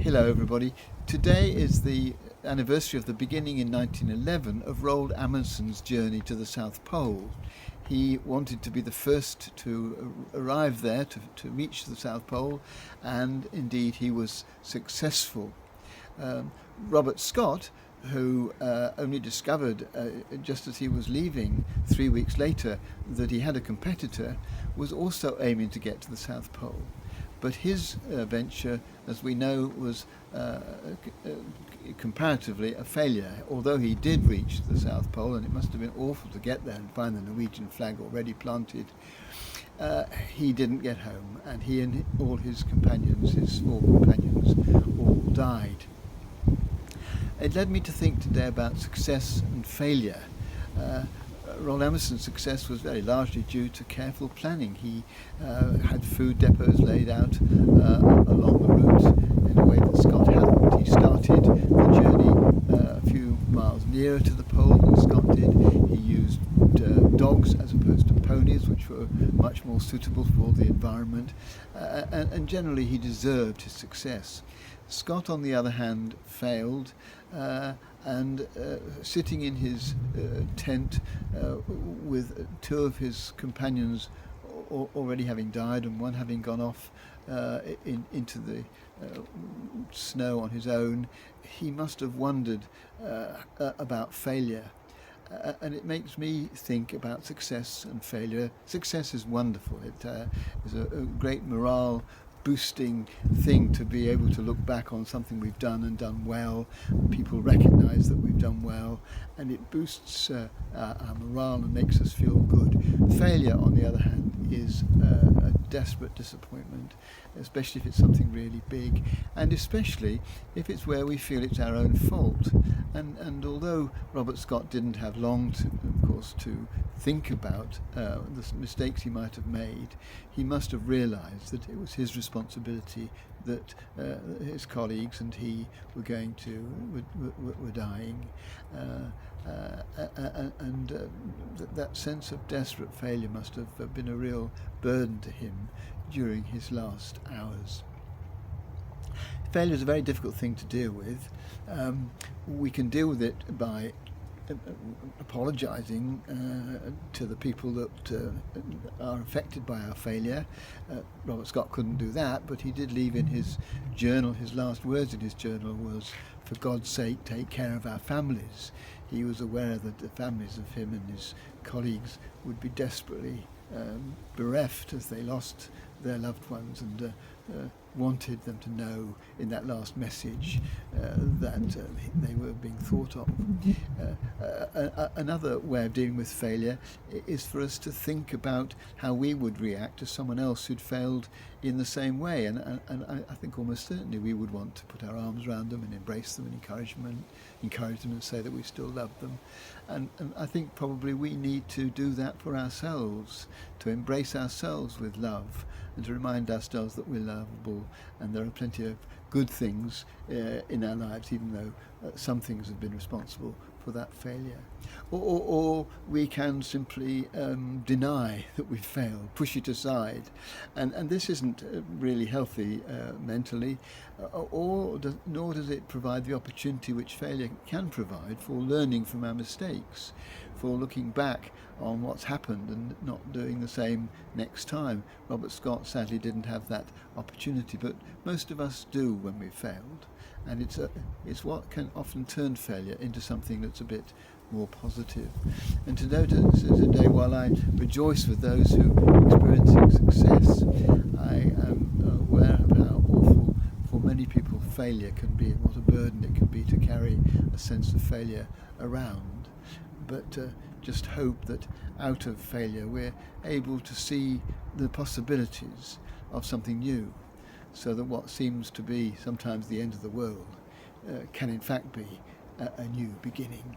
Hello everybody. Today is the anniversary of the beginning in 1911 of Roald Amundsen's journey to the South Pole. He wanted to be the first to arrive there, to reach the South Pole, and indeed he was successful. Robert Scott, who only discovered just as he was leaving 3 weeks later that he had a competitor, was also aiming to get to the South Pole. But his venture, as we know, was comparatively a failure. Although he did reach the South Pole, and it must have been awful to get there and find the Norwegian flag already planted, he didn't get home, and he and all his companions, his small companions, all died. It led me to think today about success and failure. Roald Amundsen's success was very largely due to careful planning. He had food depots laid out along the route in a way that Scott hadn't. He started the journey a few miles nearer to the pole than Scott did. He used dogs as opposed to ponies, which were much more suitable for the environment, and generally he deserved his success. Scott, on the other hand, failed, and sitting in his tent with two of his companions already having died and one having gone off into the snow on his own, he must have wondered about failure. And it makes me think about success and failure. Success is wonderful. It is a great morale boosting thing to be able to look back on something we've done and done well. People recognise that we've done well, and it boosts our morale and makes us feel good. Failure, on the other hand, is a desperate disappointment, especially if it's something really big, and especially if it's where we feel it's our own fault. And although Robert Scott didn't have long, of course, to think about the mistakes he might have made, he must have realised that it was his responsibility, that his colleagues and he were were dying, and that sense of desperate failure must have been a real burden to him during his last hours. Failure is a very difficult thing to deal with. We can deal with it by apologising to the people that are affected by our failure. Robert Scott couldn't do that, but he did leave in his journal, his last words in his journal was, "For God's sake, take care of our families." He was aware that the families of him and his colleagues would be desperately bereft as they lost their loved ones, and wanted them to know in that last message that they were being thought of. Another way of dealing with failure is for us to think about how we would react to someone else who'd failed in the same way, and I think almost certainly we would want to put our arms around them and embrace them and encourage them and say that we still love them. And I think probably we need to do that for ourselves, to embrace ourselves with love and to remind ourselves that we're lovable and there are plenty of good things in our lives, even though some things have been responsible for that failure. Or we can simply deny that we've failed, push it aside, and this isn't really healthy mentally, nor does it provide the opportunity which failure can provide for learning from our mistakes, for looking back on what's happened and not doing the same next time. Robert Scott sadly didn't have that opportunity, but most of us do when we've failed, and it's what can often turn failure into something that's a bit more positive. And today is a day while I rejoice with those who are experiencing success. I am aware of how awful for many people failure can be and what a burden it can be to carry a sense of failure around. But just hope that out of failure we're able to see the possibilities of something new, so that what seems to be sometimes the end of the world can in fact be a new beginning.